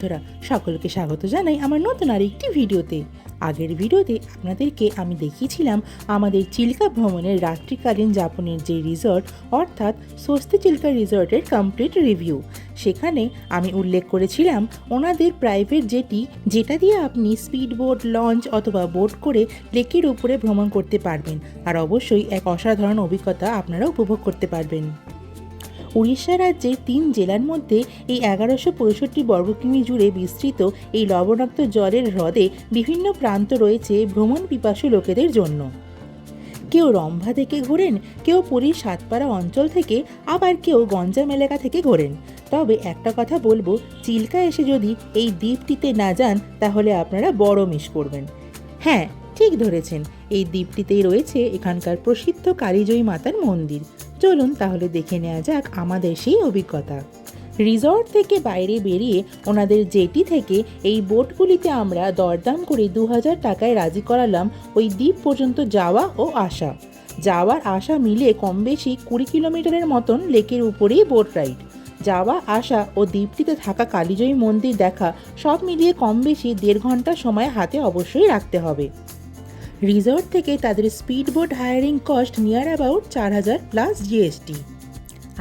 বন্ধুরা, সকলকে স্বাগত জানাই আমার নতুন আরেকটি ভিডিওতে। আগের ভিডিওতে আপনাদেরকে আমি দেখিয়েছিলাম আমাদের চিল্কা ভ্রমণের রাত্রিকালীন যাপনের যে রিসর্ট অর্থাৎ স্বস্তি চিল্কা রিসর্টের কমপ্লিট রিভিউ। সেখানে আমি উল্লেখ করেছিলাম ওনাদের প্রাইভেট জেটি, যেটা দিয়ে আপনি স্পিড বোট, লঞ্চ অথবা বোট করে লেকের উপরে ভ্রমণ করতে পারবেন, আর অবশ্যই এক অসাধারণ অভিজ্ঞতা আপনারা উপভোগ করতে পারবেন। উড়িষ্যা রাজ্যের 3 জেলার মধ্যে এই 1165 বর্গকিমি জুড়ে বিস্তৃত এই লবণাক্ত জলের হ্রদে বিভিন্ন প্রান্ত রয়েছে ভ্রমণ পিপাসু লোকেদের জন্য। কেউ রম্ভা থেকে ঘোরেন, কেউ পুরীর সাতপাড়া অঞ্চল থেকে, আবার কেউ গঞ্জাম এলাকা থেকে ঘোরেন। তবে একটা কথা বলবো, চিল্কা এসে যদি এই দ্বীপটিতে না যান তাহলে আপনারা বড় মিস করবেন। হ্যাঁ, ঠিক ধরেছেন, এই দ্বীপটিতেই রয়েছে এখানকার প্রসিদ্ধ কালীজয়ী মাতার মন্দির। চলুন তাহলে দেখে নেওয়া যাক আমাদের সেই অভিজ্ঞতা। রিসর্ট থেকে বাইরে বেরিয়ে ওনাদের জেটি থেকে এই বোটগুলিতে আমরা দরদাম করে 2000 টাকায় রাজি করালাম ওই দ্বীপ পর্যন্ত যাওয়া ও আসা। যাওয়ার আসা মিলে কম বেশি 20 কিলোমিটারের মতন লেকের উপরেই বোট রাইড। যাওয়া আসা ও দ্বীপটিতে থাকা কালীজয়ী মন্দির দেখা সব মিলিয়ে কম বেশি 1.5 ঘন্টা সময় হাতে অবশ্যই রাখতে হবে। রিসর্ট থেকে তাদের speed boat hiring cost near about 4000 plus GST.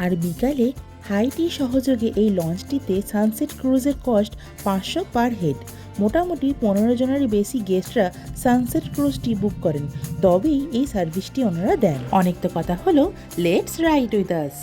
আর বিকালে হাই টি সহযোগে এই লঞ্চটিতে সানসেট ক্রুজের কস্ট 500 পার হেড। মোটামুটি 15 জনেরই বেশি গেস্টরা সানসেট ক্রুজটি বুক করেন, তবেই এই সার্ভিসটি ওনারা দেন। অনেক তো কথা হলো, লেটস রাইড উইথ আস।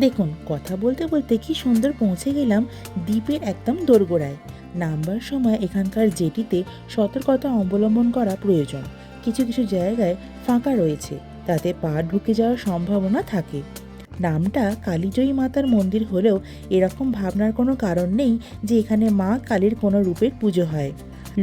দেখুন, কথা বলতে বলতে কি সুন্দর পৌঁছে গেলাম দ্বীপের একদম দোরগোড়ায়। নামবার সময় এখানকার জেটিতে সতর্কতা অবলম্বন করা প্রয়োজন। কিছু কিছু জায়গায় ফাঁকা রয়েছে, তাতে পা ঢুকে যাওয়ার সম্ভাবনা থাকে। নামটা কালীজয়ী মাতার মন্দির হলেও এরকম ভাবনার কোনো কারণ নেই যে এখানে মা কালীর কোনো রূপের পুজো হয়।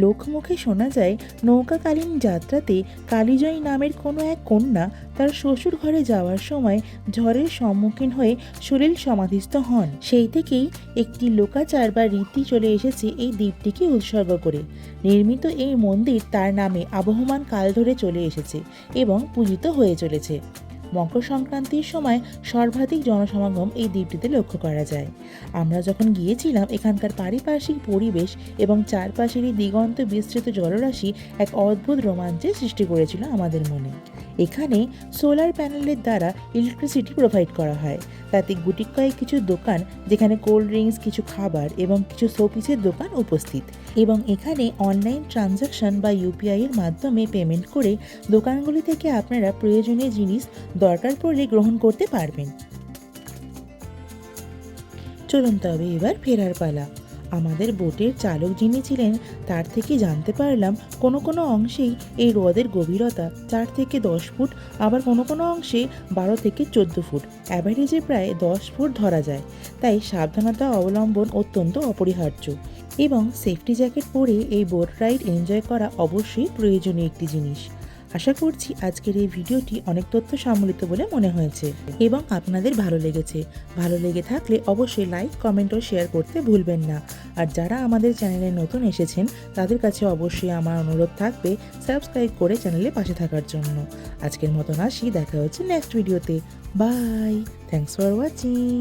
লোকমুখে শোনা যায় নৌকাকালীন যাত্রাতে কালীজয়ী নামের কোনো এক কন্যা তার শ্বশুর ঘরে যাওয়ার সময় ঝড়ের সম্মুখীন হয়ে সলিল সমাধিস্থ হন। সেই থেকেই একটি লোকাচার বা রীতি চলে এসেছে এই দ্বীপটিকে উৎসর্গ করে। নির্মিত এই মন্দির তার নামে আবহমান কাল ধরে চলে এসেছে এবং পূজিত হয়ে চলেছে। মকর সংক্রান্তির সময় সর্বাধিক জনসমাগম এই দ্বীপটিতে লক্ষ্য করা যায়। আমরা যখন গিয়েছিলাম এখানকার পারিপার্শ্বিক পরিবেশ এবং চারপাশেরই দিগন্ত বিস্তৃত জলরাশি এক অদ্ভুত রোমাঞ্চের সৃষ্টি করেছিল আমাদের মনে। এখানে সোলার প্যানেলের দ্বারা ইলেকট্রিসিটি প্রোভাইড করা হয়, তাতে গুটি কয়েক কিছু দোকান, যেখানে কোল্ড ড্রিঙ্কস, কিছু খাবার এবং কিছু শোপিসের দোকান উপস্থিত। এবং এখানে অনলাইন ট্রানজাকশন বা ইউপিআই এর মাধ্যমে পেমেন্ট করে দোকানগুলি থেকে আপনারা প্রয়োজনীয় জিনিস দরকার পড়লে গ্রহণ করতে পারবেন। চলুন তবে এবার ফেরার পালা। আমাদের বোটের চালক যিনি ছিলেন তার থেকে জানতে পারলাম কোনো কোনো অংশেই এই হ্রদের গভীরতা 4 থেকে 10 ফুট, আবার কোনো কোনো অংশে 12 থেকে 14 ফুট, অ্যাভারেজে প্রায় 10 ফুট ধরা যায়। তাই সাবধানতা অবলম্বন অত্যন্ত অপরিহার্য এবং সেফটি জ্যাকেট পরে এই বোট রাইড এনজয় করা অবশ্যই প্রয়োজনীয় একটি জিনিস। আশা করছি আজকের এই ভিডিওটি অনেক তথ্য সম্বলিত বলে মনে হয়েছে এবং আপনাদের ভালো লেগেছে। ভালো লেগে থাকলে অবশ্যই লাইক, কমেন্ট ও শেয়ার করতে ভুলবেন না। আর যারা আমাদের চ্যানেলে নতুন এসেছেন তাদের কাছে অবশ্যই আমার অনুরোধ থাকবে সাবস্ক্রাইব করে চ্যানেলে পাশে থাকার জন্য। আজকের মতন আসি, দেখা হচ্ছে নেক্সট ভিডিওতে। Bye, thanks for watching.